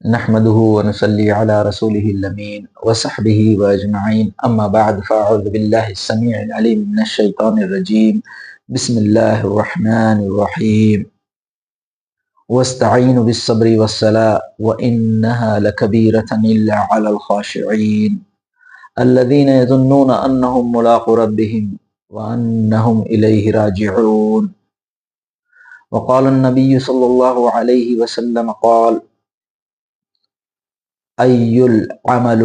نحمده ونصلي على رسوله الأمين وصحبه وأجمعين أما بعد فأعوذ بالله السميع العليم من الشيطان الرجيم بسم الله الرحمن الرحيم واستعينوا بالصبر والصلاة وإنها لكبيرة إلا على الخاشعين الذين يظنون أنهم ملاقو ربهم وأنهم إليه راجعون وقال النبي صلى الله عليه وسلم قال أي العمل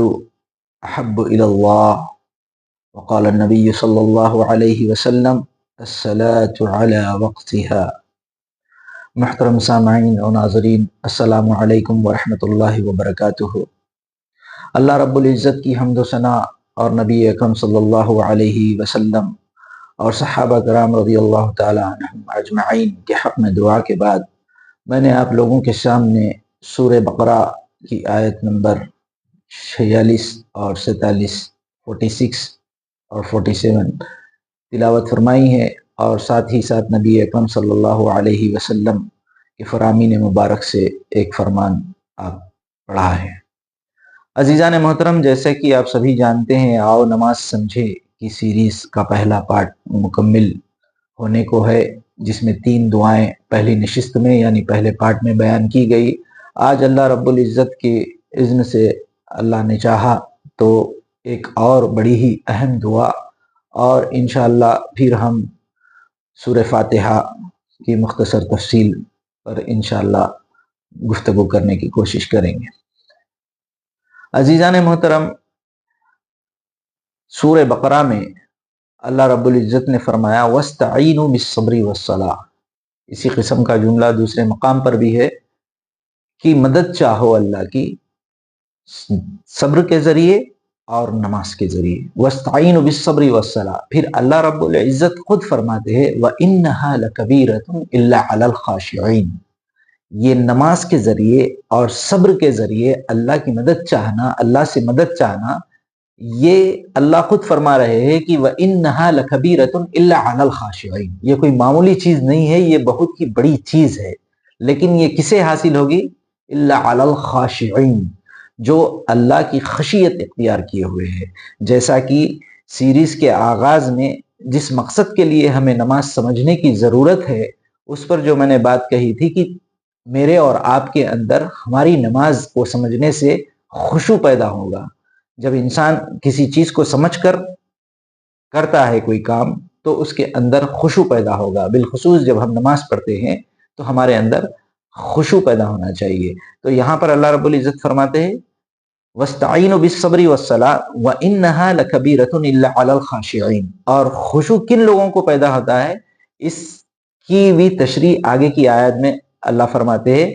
أحب إلى الله وقال النبي صلى الله عليه وسلم الصلاة على وقتها۔ محترم سامعین و ناظرین، السلام علیکم ورحمۃ اللہ وبرکاتہ۔ اللہ رب العزت کی حمد و ثنا اور نبی اکرم صلی اللہ علیہ وسلم اور صحابہ کرام رضی اللہ تعالی عنہم اجمعین کے حق میں دعا کے بعد میں نے آپ لوگوں کے سامنے سورہ بقرہ کی آیت نمبر 46 اور 47 46 اور 47 تلاوت فرمائی ہے، اور ساتھ ہی ساتھ نبی اکرم صلی اللہ علیہ وسلم کے فرامین مبارک سے ایک فرمان آپ پڑھا ہے۔ عزیزان محترم، جیسے کہ آپ سبھی جانتے ہیں، آؤ نماز سمجھے کی سیریز کا پہلا پارٹ مکمل ہونے کو ہے، جس میں 3 دعائیں پہلی نشست میں یعنی پہلے پارٹ میں بیان کی گئی۔ آج اللہ رب العزت کے اذن سے اللہ نے چاہا تو ایک اور بڑی ہی اہم دعا، اور انشاءاللہ پھر ہم سورہ فاتحہ کی مختصر تفصیل پر انشاءاللہ گفتگو کرنے کی کوشش کریں گے۔ عزیزان محترم، سورہ بقرہ میں اللہ رب العزت نے فرمایا وَاسْتَعِينُوا بِالصَّبْرِ وَالصَّلَاةِ، اسی قسم کا جملہ دوسرے مقام پر بھی ہے کہ مدد چاہو اللہ کی صبر کے ذریعے اور نماز کے ذریعے۔ وَاسْتَعِينُوا بِالصَّبْرِ وَالصَّلَاةِ، پھر اللہ رب العزت خود فرماتے ہیں وَإِنَّهَا لَكَبِيرَةٌ إِلَّا عَلَى الْخَاشِعِينَ، یہ نماز کے ذریعے اور صبر کے ذریعے اللہ کی مدد چاہنا، اللہ سے مدد چاہنا، یہ اللہ خود فرما رہے ہیں کہ وَإِنَّهَا لَكَبِيرَةٌ إِلَّا عَلَى الْخَاشِعِينَ، یہ کوئی معمولی چیز نہیں ہے، یہ بہت ہی بڑی چیز ہے، لیکن یہ کسے حاصل ہوگی؟ إِلَّا عَلَى الْخَاشِعِينَ، جو اللہ کی خشیت اختیار کیے ہوئے ہیں۔ جیسا کہ سیریز کے آغاز میں جس مقصد کے لیے ہمیں نماز سمجھنے کی ضرورت ہے، اس پر جو میں نے بات کہی تھی کہ میرے اور آپ کے اندر ہماری نماز کو سمجھنے سے خشوع پیدا ہوگا۔ جب انسان کسی چیز کو سمجھ کر کرتا ہے کوئی کام تو اس کے اندر خشوع پیدا ہوگا، بالخصوص جب ہم نماز پڑھتے ہیں تو ہمارے اندر خشوع پیدا ہونا چاہیے۔ تو یہاں پر اللہ رب العزت فرماتے ہیں وَاسْتَعِينُوا بِالصَّبْرِ وَالصَّلَاةِ وَإِنَّهَا لَكَبِيرَةٌ إِلَّا عَلَى الْخَاشِعِينَ، اور خشوع کن لوگوں کو پیدا ہوتا ہے، اس کی بھی تشریح آگے کی آیت میں اللہ فرماتے ہیں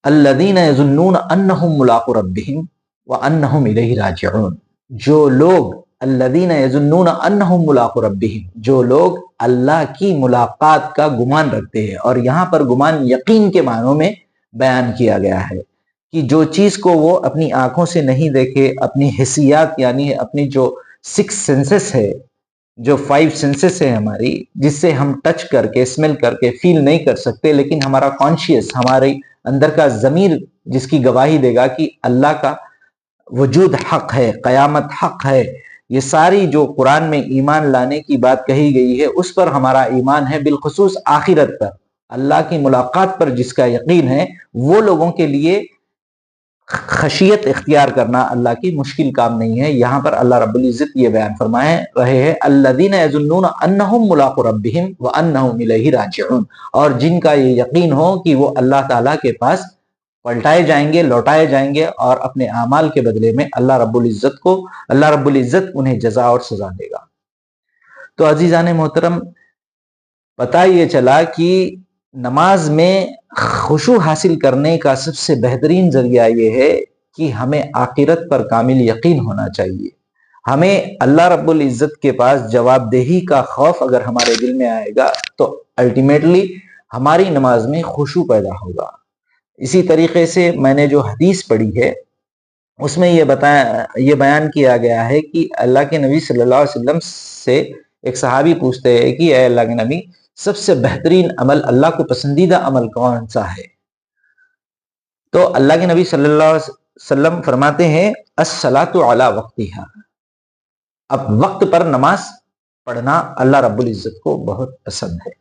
الَّذِينَ يَظُنُّونَ أَنَّهُمْ مُلَاقُو رَبِّهِمْ وَأَنَّهُمْ إِلَيْهِ راجعون، جو لوگ الَّذِينَ يَظُنُّونَ أَنَّهُمْ مُلَاقُو رَبِّهِمْ، جو لوگ اللہ کی ملاقات کا گمان رکھتے ہیں، اور یہاں پر گمان یقین کے معنوں میں بیان کیا گیا ہے کہ جو چیز کو وہ اپنی آنکھوں سے نہیں دیکھے، اپنی حسیات یعنی اپنی جو 6 سینسز ہے، جو 5 سینسز ہے ہماری، جس سے ہم ٹچ کر کے، اسمیل کر کے فیل نہیں کر سکتے، لیکن ہمارا کانشیس، ہمارے اندر کا ضمیر جس کی گواہی دے گا کہ اللہ کا وجود حق ہے، قیامت حق ہے، یہ ساری جو قرآن میں ایمان لانے کی بات کہی گئی ہے اس پر ہمارا ایمان ہے، بالخصوص آخرت پر، اللہ کی ملاقات پر جس کا یقین ہے، وہ لوگوں کے لیے خشیت اختیار کرنا اللہ کی مشکل کام نہیں ہے۔ یہاں پر اللہ رب العزت یہ بیان فرمائے رہے ہیں الذین یظنون انہم ملاقو ربہم وانہم الیہ راجعون، اور جن کا یہ یقین ہو کہ وہ اللہ تعالیٰ کے پاس پلٹائے جائیں گے، لوٹائے جائیں گے، اور اپنے اعمال کے بدلے میں اللہ رب العزت انہیں جزا اور سزا دے گا۔ تو عزیزان محترم، پتہ یہ چلا کہ نماز میں خشوع حاصل کرنے کا سب سے بہترین ذریعہ یہ ہے کہ ہمیں آخرت پر کامل یقین ہونا چاہیے۔ ہمیں اللہ رب العزت کے پاس جواب دہی کا خوف اگر ہمارے دل میں آئے گا تو الٹیمیٹلی ہماری نماز میں خشوع پیدا ہوگا۔ اسی طریقے سے میں نے جو حدیث پڑھی ہے اس میں یہ بیان کیا گیا ہے کہ اللہ کے نبی صلی اللہ علیہ وسلم سے ایک صحابی پوچھتے ہیں کہ اے اللہ کے نبی، سب سے بہترین عمل، اللہ کو پسندیدہ عمل کون سا ہے؟ تو اللہ کے نبی صلی اللہ علیہ وسلم فرماتے ہیں الصلاۃ علی وقتہا، اب وقت پر نماز پڑھنا اللہ رب العزت کو بہت پسند ہے۔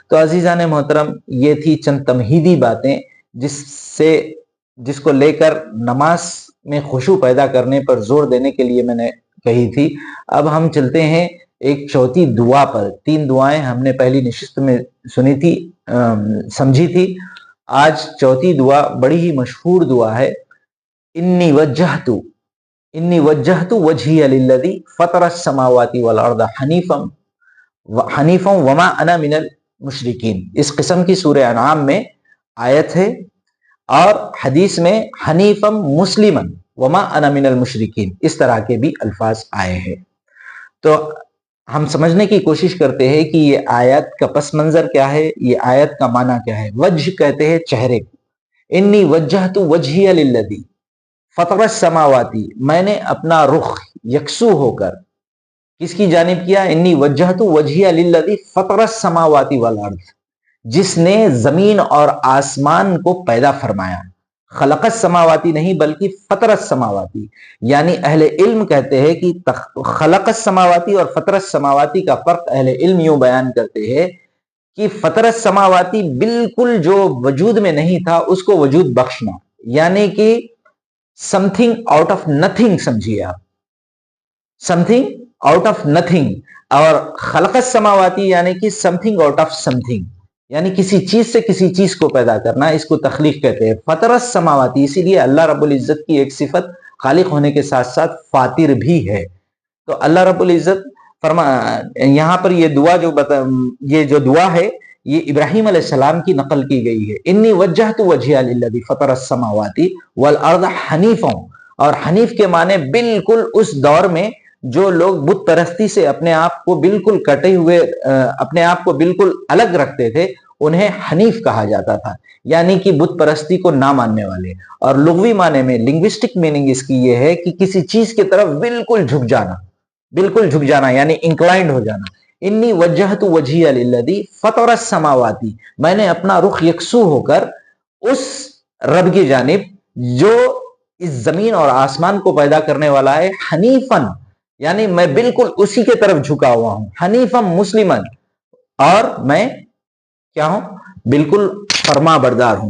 تو عزیزان محترم، یہ تھی چند تمہیدی باتیں جس کو لے کر نماز میں خشوع پیدا کرنے پر زور دینے کے لیے میں نے کہی تھی۔ اب ہم چلتے ہیں ایک چوتھی دعا پر۔ 3 دعائیں ہم نے پہلی نشست میں سنی تھی، سمجھی تھی۔ آج چوتھی دعا بڑی ہی مشہور دعا ہے، انی وجہت وجہی للذی فطر السماوات والارض حنیفا وما انا من المشرکین۔ اس قسم کی سورہ انعام میں آیت ہے، اور حدیث میں حنیفا مسلما وما انا من المشرکین، اس طرح کے بھی الفاظ آئے ہیں۔ تو ہم سمجھنے کی کوشش کرتے ہیں کہ یہ آیت کا پس منظر کیا ہے، یہ آیت کا معنی کیا ہے۔ وجہ کہتے ہیں چہرے کو، انی وجہت وجہی للذی فطر السماوات، میں نے اپنا رخ یکسو ہو کر کس کی جانب کیا، انی وجہت وجہی للذی فطر السماوات والارض، جس نے زمین اور آسمان کو پیدا فرمایا۔ خلق السماواتی نہیں بلکہ فطر السماواتی، یعنی اہل علم کہتے ہیں کہ خلق السماواتی اور فطر السماواتی کا فرق اہل علم یوں بیان کرتے ہیں کہ فطر السماواتی بالکل جو وجود میں نہیں تھا اس کو وجود بخشنا، یعنی کہ some thing out of nothing, سمجھیے آپ، some thing out of nothing. اور خلق السماواتی یعنی کہ some thing out of some thing, یعنی کسی چیز سے کسی چیز کو پیدا کرنا، اس کو تخلیق کہتے ہیں۔ فطر السماواتی، اسی لیے اللہ رب العزت کی ایک صفت خالق ہونے کے ساتھ ساتھ فاطر بھی ہے۔ تو اللہ رب العزت یہاں پر یہ جو دعا ہے یہ ابراہیم علیہ السلام کی نقل کی گئی ہے، انی وجہت وجہی للذی فطر السماوات والارض حنیفا، اور حنیف کے معنی بالکل اس دور میں جو لوگ بت پرستی سے اپنے آپ کو بالکل کٹے ہوئے، اپنے آپ کو بالکل الگ رکھتے تھے، انہیں حنیف کہا جاتا تھا، یعنی کہ بت پرستی کو نہ ماننے والے۔ اور لغوی معنی میں لنگوسٹک میننگ اس کی یہ ہے کہ کسی چیز کی طرف بالکل جھک جانا، بالکل جھک جانا یعنی انکلائنڈ ہو جانا۔ انی وجہت وجہی للذی فطر السماوات، میں نے اپنا رخ یکسو ہو کر اس رب کی جانب جو اس زمین اور آسمان کو پیدا کرنے والا ہے، حنیفاً یعنی میں بالکل اسی کے طرف جھکا ہوا ہوں، حنیفا مسلمن، اور میں کیا ہوں، بالکل فرما بردار ہوں۔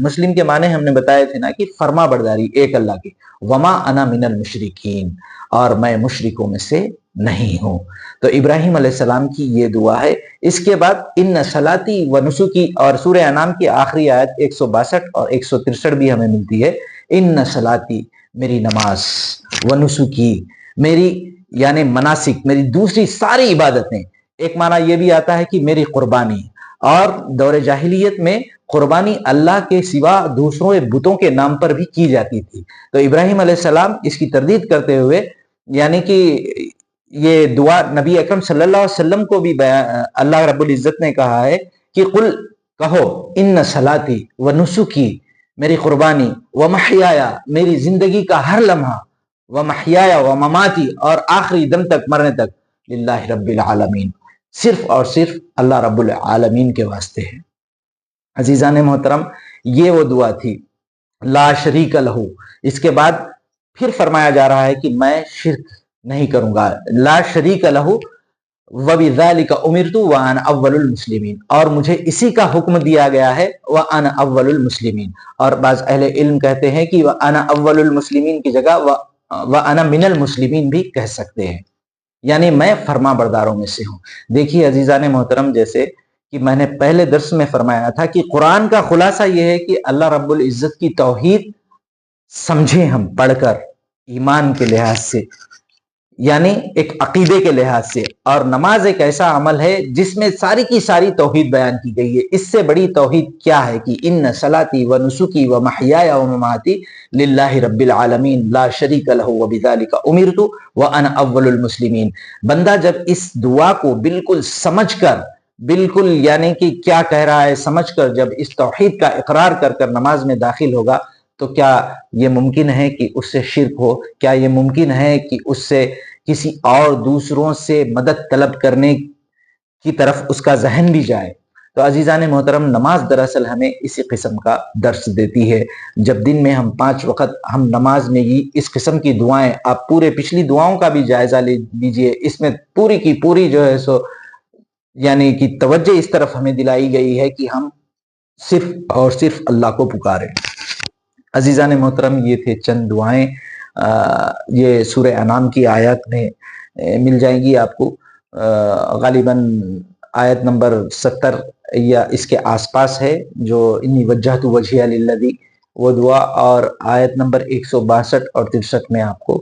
مسلم کے معنی ہم نے بتائے تھے نا کہ فرما برداری ایک اللہ کی، وما انا من المشرکین، اور میں مشرکوں میں سے نہیں ہوں۔ تو ابراہیم علیہ السلام کی یہ دعا ہے۔ اس کے بعد ان صلاتی و نسکی، اور سورہ انعام کی آخری آیت 162 اور 163 بھی ہمیں ملتی ہے، ان صلاتی میری نماز، و نسکی میری یعنی مناسک، میری دوسری ساری عبادتیں۔ ایک معنی یہ بھی آتا ہے کہ میری قربانی، اور دور جاہلیت میں قربانی اللہ کے سوا دوسروں بتوں کے نام پر بھی کی جاتی تھی۔ تو ابراہیم علیہ السلام اس کی تردید کرتے ہوئے، یعنی کہ یہ دعا نبی اکرم صلی اللہ علیہ وسلم کو بھی اللہ رب العزت نے کہا ہے کہ قل، کہو، ان صلاتی و نسکی میری قربانی، و محیایا میری زندگی کا ہر لمحہ، و محیایا و مماتی اور آخری دم تک، مرنے تک، للہ رب العالمین، صرف اور صرف اللہ رب العالمین کے واسطے ہے۔ عزیزان محترم، یہ وہ دعا تھی، لا شریک لہ۔ اس کے بعد پھر فرمایا جا رہا ہے کہ میں شرک نہیں کروں گا، لا شریک لہ وبذالک امرت وانا اول المسلمین، اور مجھے اسی کا حکم دیا گیا ہے، وانا اول المسلمین۔ اور بعض اہل علم کہتے ہیں کہ وانا اول المسلمین کی جگہ وانا من المسلمین بھی کہہ سکتے ہیں، یعنی میں فرما برداروں میں سے ہوں۔ دیکھیے عزیزان محترم، جیسے کہ میں نے پہلے درس میں فرمایا تھا کہ قرآن کا خلاصہ یہ ہے کہ اللہ رب العزت کی توحید سمجھیں ہم پڑھ کر، ایمان کے لحاظ سے، یعنی ایک عقیدے کے لحاظ سے۔ اور نماز ایک ایسا عمل ہے جس میں ساری کی ساری توحید بیان کی گئی ہے۔ اس سے بڑی توحید کیا ہے کہ ان صلاتی و نسکی و محیائی و مماتی للہ رب العالمین لا شریک لہ وبذالک امرت وانا اول المسلمین۔ بندہ جب اس دعا کو بالکل سمجھ کر، بالکل یعنی کہ کیا کہہ رہا ہے سمجھ کر، جب اس توحید کا اقرار کر کر نماز میں داخل ہوگا، تو کیا یہ ممکن ہے کہ اس سے شرک ہو؟ کیا یہ ممکن ہے کہ اس سے کسی اور دوسروں سے مدد طلب کرنے کی طرف اس کا ذہن بھی جائے؟ تو عزیزان محترم، نماز دراصل ہمیں اسی قسم کا درس دیتی ہے. جب دن میں ہم 5 وقت ہم نماز میں ہی اس قسم کی دعائیں، آپ پورے پچھلی دعاؤں کا بھی جائزہ لے لیجئے، اس میں پوری کی پوری جو ہے سو یعنی کہ توجہ اس طرف ہمیں دلائی گئی ہے کہ ہم صرف اور صرف اللہ کو پکاریں. عزیزان محترم، یہ تھے چند دعائیں، یہ سورہ انعام کی آیات میں مل جائیں گی آپ کو. غالباً آیت نمبر 70 یا اس کے آس پاس ہے جو انی وجہت وجہی للذی، وہ دعا، اور آیت نمبر 162 اور 63 میں آپ کو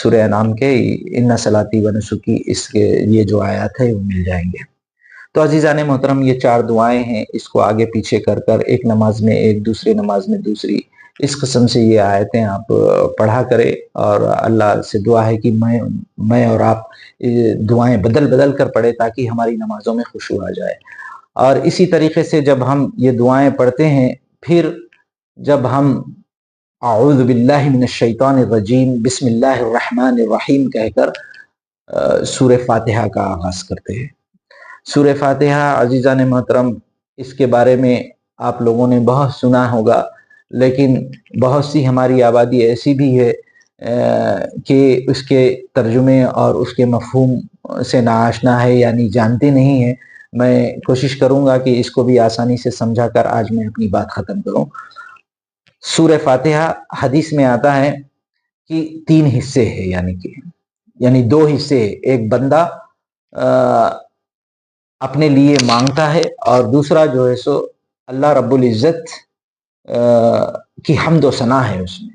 سورہ انعام کے ان صلاتی و نسکی اس کے یہ جو آیات ہے وہ مل جائیں گے. تو عزیزان محترم، یہ 4 دعائیں ہیں، اس کو آگے پیچھے کر کر ایک نماز میں ایک، دوسری نماز میں دوسری، اس قسم سے یہ آیتیں آپ پڑھا کرے. اور اللہ سے دعا ہے کہ میں اور آپ دعائیں بدل بدل کر پڑھے تاکہ ہماری نمازوں میں خشوع آ جائے. اور اسی طریقے سے جب ہم یہ دعائیں پڑھتے ہیں، پھر جب ہم اعوذ باللہ من الشیطان الرجیم بسم اللہ الرحمن الرحیم کہہ کر سورہ فاتحہ کا آغاز کرتے ہیں. سورہ فاتحہ عزیزان محترم، اس کے بارے میں آپ لوگوں نے بہت سنا ہوگا، لیکن بہت سی ہماری آبادی ایسی بھی ہے کہ اس کے ترجمے اور اس کے مفہوم سے ناآشنا ہے، یعنی جانتے نہیں ہیں. میں کوشش کروں گا کہ اس کو بھی آسانی سے سمجھا کر آج میں اپنی بات ختم کروں. سورہ فاتحہ حدیث میں آتا ہے کہ 3 حصے ہیں، یعنی 2 حصے. ایک بندہ اپنے لیے مانگتا ہے، اور دوسرا جو ہے سو اللہ رب العزت کی حمد و ثنا ہے اس میں.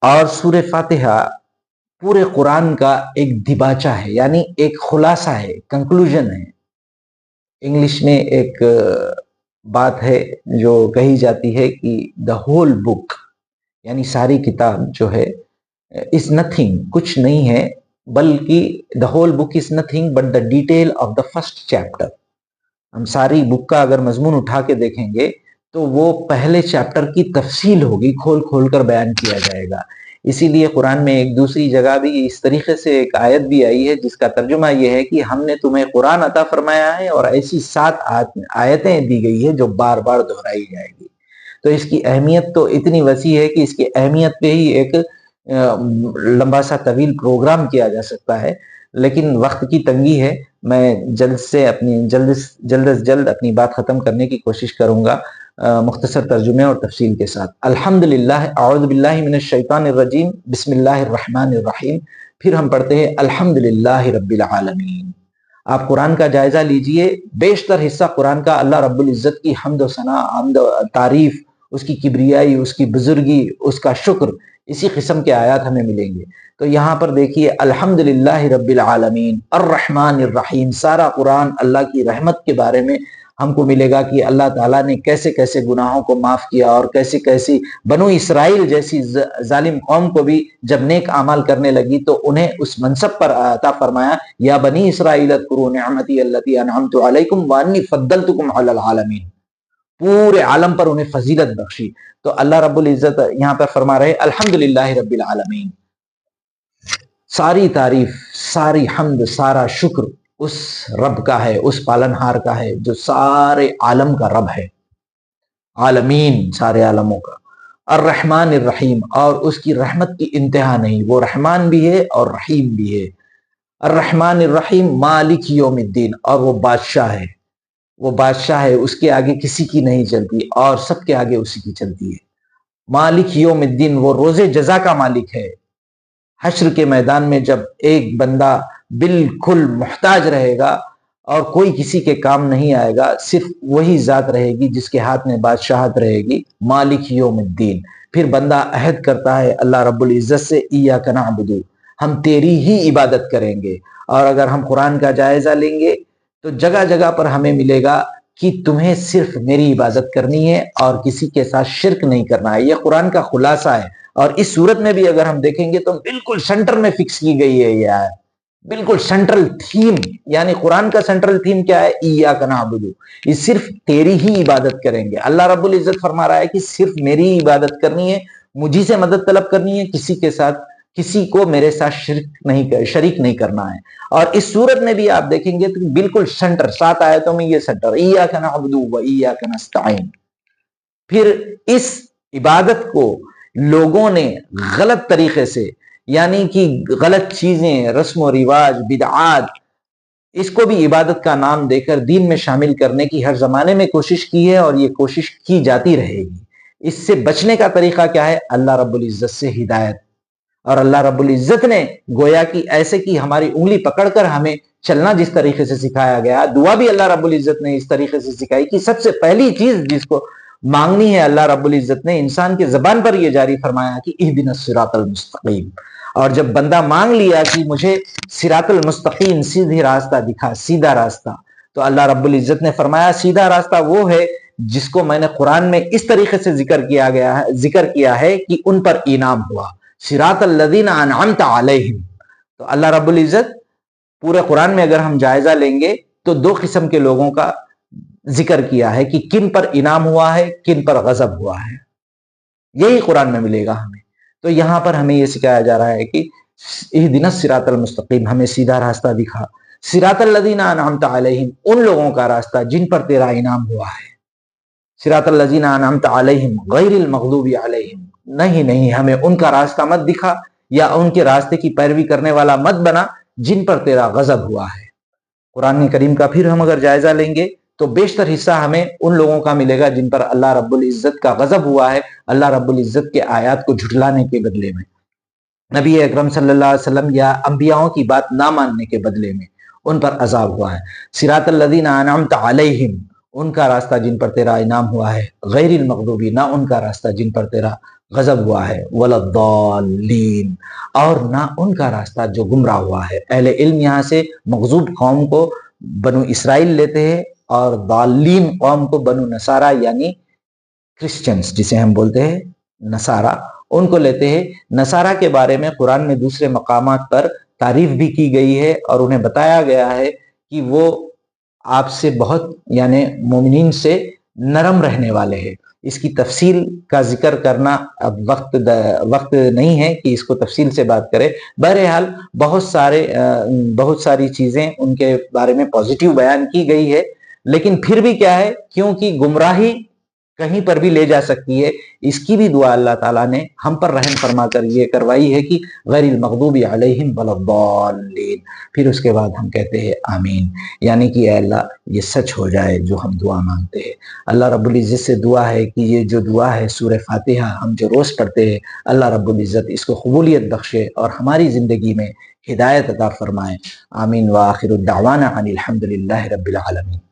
اور سورہ فاتحہ پورے قرآن کا ایک دباچہ ہے، یعنی ایک خلاصہ ہے، کنکلوژن ہے. انگلش میں ایک بات ہے جو کہی جاتی ہے کہ دا ہول بک، یعنی ساری کتاب جو ہے از نتھنگ، کچھ نہیں ہے، بلکہ the whole book is nothing but the detail of the first chapter. ہم ساری بک کا اگر مضمون اٹھا کے دیکھیں گے تو وہ پہلے چیپٹر کی تفصیل ہوگی، کھول کھول کر بیان کیا جائے گا. اسی لیے قرآن میں ایک دوسری جگہ بھی اس طریقے سے ایک آیت بھی آئی ہے جس کا ترجمہ یہ ہے کہ ہم نے تمہیں قرآن عطا فرمایا ہے اور ایسی 7 آیتیں دی گئی ہے جو بار بار دہرائی جائے گی. تو اس کی اہمیت تو اتنی وسیع ہے کہ اس کی اہمیت پہ ہی ایک لمبا سا طویل پروگرام کیا جا سکتا ہے، لیکن وقت کی تنگی ہے. میں جلد از جلد اپنی بات ختم کرنے کی کوشش کروں گا مختصر ترجمے اور تفصیل کے ساتھ. الحمدللہ، اعوذ باللہ من الشیطان الرجیم، بسم اللہ الرحمن الرحیم. پھر ہم پڑھتے ہیں الحمدللہ رب العالمین. آپ قرآن کا جائزہ لیجئے، بیشتر حصہ قرآن کا اللہ رب العزت کی حمد و ثنا، حمد و تعریف، اس کی کبریائی، اس کی بزرگی، اس کا شکر، اسی قسم کے آیات ہمیں ملیں گے. تو یہاں پر دیکھیے الحمدللہ رب العالمین الرحمن الرحیم، سارا قرآن اللہ کی رحمت کے بارے میں ہم کو ملے گا کہ اللہ تعالیٰ نے کیسے کیسے گناہوں کو معاف کیا، اور کیسی کیسی بنو اسرائیل جیسی ظالم قوم کو بھی جب نیک اعمال کرنے لگی تو انہیں اس منصب پر عطا فرمایا، یا بنی اسرائیل اذکروا نعمتی التی انعمت علیکم وانی فضلتکم علی العالمین. پورے عالم پر انہیں فضیلت بخشی. تو اللہ رب العزت یہاں پر فرما رہے الحمدللہ رب العالمین، ساری تعریف، ساری حمد، سارا شکر اس رب کا ہے، اس پالنہار کا ہے جو سارے عالم کا رب ہے، عالمین، سارے عالموں کا. الرحمن الرحیم، اور اس کی رحمت کی انتہا نہیں، وہ رحمان بھی ہے اور رحیم بھی ہے. الرحمن الرحیم مالک یوم الدین، اور وہ بادشاہ ہے، وہ بادشاہ ہے، اس کے آگے کسی کی نہیں چلتی اور سب کے آگے اسی کی چلتی ہے. مالک یوم الدین، وہ روز جزا کا مالک ہے. حشر کے میدان میں جب ایک بندہ بالکل محتاج رہے گا اور کوئی کسی کے کام نہیں آئے گا، صرف وہی ذات رہے گی جس کے ہاتھ میں بادشاہت رہے گی، مالک یوم الدین. پھر بندہ عہد کرتا ہے اللہ رب العزت سے ایاک نعبد، ہم تیری ہی عبادت کریں گے. اور اگر ہم قرآن کا جائزہ لیں گے تو جگہ جگہ پر ہمیں ملے گا کہ تمہیں صرف میری عبادت کرنی ہے اور کسی کے ساتھ شرک نہیں کرنا ہے. یہ قرآن کا خلاصہ ہے. اور اس صورت میں بھی اگر ہم دیکھیں گے تو بالکل سینٹر میں فکس کی گئی ہے یہ آیت، بالکل سینٹرل تھیم. یعنی قرآن کا سینٹرل تھیم کیا ہے؟ ایاک نعبد، یہ صرف تیری ہی عبادت کریں گے. اللہ رب العزت فرما رہا ہے کہ صرف میری عبادت کرنی ہے، مجھی سے مدد طلب کرنی ہے، کسی کے ساتھ کسی کو میرے ساتھ شریک نہیں کرنا ہے۔ اور اس صورت میں بھی آپ دیکھیں گے تو بالکل سنٹر، 7 آیتوں میں یہ سنٹر، ایاک نعبد و ایاک نستعین۔ پھر اس عبادت کو لوگوں نے غلط طریقے سے، یعنی کہ غلط چیزیں، رسم و رواج، بدعات، اس کو بھی عبادت کا نام دے کر دین میں شامل کرنے کی ہر زمانے میں کوشش کی ہے، اور یہ کوشش کی جاتی رہے گی۔ اس سے بچنے کا طریقہ کیا ہے؟ اللہ رب العزت سے ہدایت۔ اور اللہ رب العزت نے گویا کہ ایسے کی ہماری انگلی پکڑ کر ہمیں چلنا جس طریقے سے سکھایا گیا، دعا بھی اللہ رب العزت نے اس طریقے سے سکھائی کہ سب سے پہلی چیز جس کو مانگنی ہے، اللہ رب العزت نے انسان کے زبان پر یہ جاری فرمایا کہ اہدنا الصراط المستقیم۔ اور جب بندہ مانگ لیا کہ مجھے صراط المستقیم، سیدھی راستہ دکھا، سیدھا راستہ، تو اللہ رب العزت نے فرمایا سیدھا راستہ وہ ہے جس کو میں نے قرآن میں اس طریقے سے ذکر کیا ہے کہ ان پر انعام ہوا، صراط الذین انعمت علیہم۔ تو اللہ رب العزت پورے قرآن میں اگر ہم جائزہ لیں گے تو 2 قسم کے لوگوں کا ذکر کیا ہے کہ کن پر انعام ہوا ہے، کن پر غضب ہوا ہے، یہی قرآن میں ملے گا ہمیں۔ تو یہاں پر ہمیں یہ سکھایا جا رہا ہے کہ اہدنا الصراط المستقیم، ہمیں سیدھا راستہ دکھا، صراط الذین انعمت علیہم، ان لوگوں کا راستہ جن پر تیرا انعام ہوا ہے، صراط الذین انعمت علیہم غیر المغضوب علیہم، نہیں ہمیں ان کا راستہ مت دکھا یا ان کے راستے کی پیروی کرنے والا مت بنا جن پر تیرا غضب ہوا ہے۔ قرآن کریم کا پھر ہم اگر جائزہ لیں گے تو بیشتر حصہ ہمیں ان لوگوں کا ملے گا جن پر اللہ رب العزت کا غضب ہوا ہے، اللہ رب العزت کے آیات کو جھٹلانے کے بدلے میں، نبی اکرم صلی اللہ علیہ وسلم یا انبیاءوں کی بات نہ ماننے کے بدلے میں ان پر عذاب ہوا ہے۔ صراط الذین انعمت علیہم، ان کا راستہ جن پر تیرا انعام ہوا ہے، غیر المغضوبی، نہ ان کا راستہ جن پر تیرا غضب ہوا ہے، ولا الضالین، اور نہ ان کا راستہ جو گمراہ ہوا ہے۔ اہل علم یہاں سے مغضوب قوم کو بنو اسرائیل لیتے ہیں، اور ضالین قوم کو بنو نصارہ یعنی کرسچنز جسے ہم بولتے ہیں نصارہ، ان کو لیتے ہیں۔ نصارہ کے بارے میں قرآن میں دوسرے مقامات پر تعریف بھی کی گئی ہے، اور انہیں بتایا گیا ہے کہ وہ آپ سے بہت، یعنی مومنین سے نرم رہنے والے ہیں۔ اس کی تفصیل کا ذکر کرنا اب وقت نہیں ہے کہ اس کو تفصیل سے بات کرے۔ بہرحال بہت ساری چیزیں ان کے بارے میں پازیٹیو بیان کی گئی ہے، لیکن پھر بھی کیا ہے، کیونکہ گمراہی کہیں پر بھی لے جا سکتی ہے، اس کی بھی دعا اللہ تعالیٰ نے ہم پر رحم فرما کر یہ کروائی ہے کہ غیر المغضوب علیہم ولا الضالین۔ پھر اس کے بعد ہم کہتے ہیں آمین، یعنی کہ اے اللہ یہ سچ ہو جائے جو ہم دعا مانگتے ہیں۔ اللہ رب العزت سے دعا ہے کہ یہ جو دعا ہے سورہ فاتحہ ہم جو روز پڑھتے ہیں، اللہ رب العزت اس کو قبولیت بخشے اور ہماری زندگی میں ہدایت عطا فرمائے۔ آمین، وآخر الدعوانا ان الحمد للہ رب العالمین۔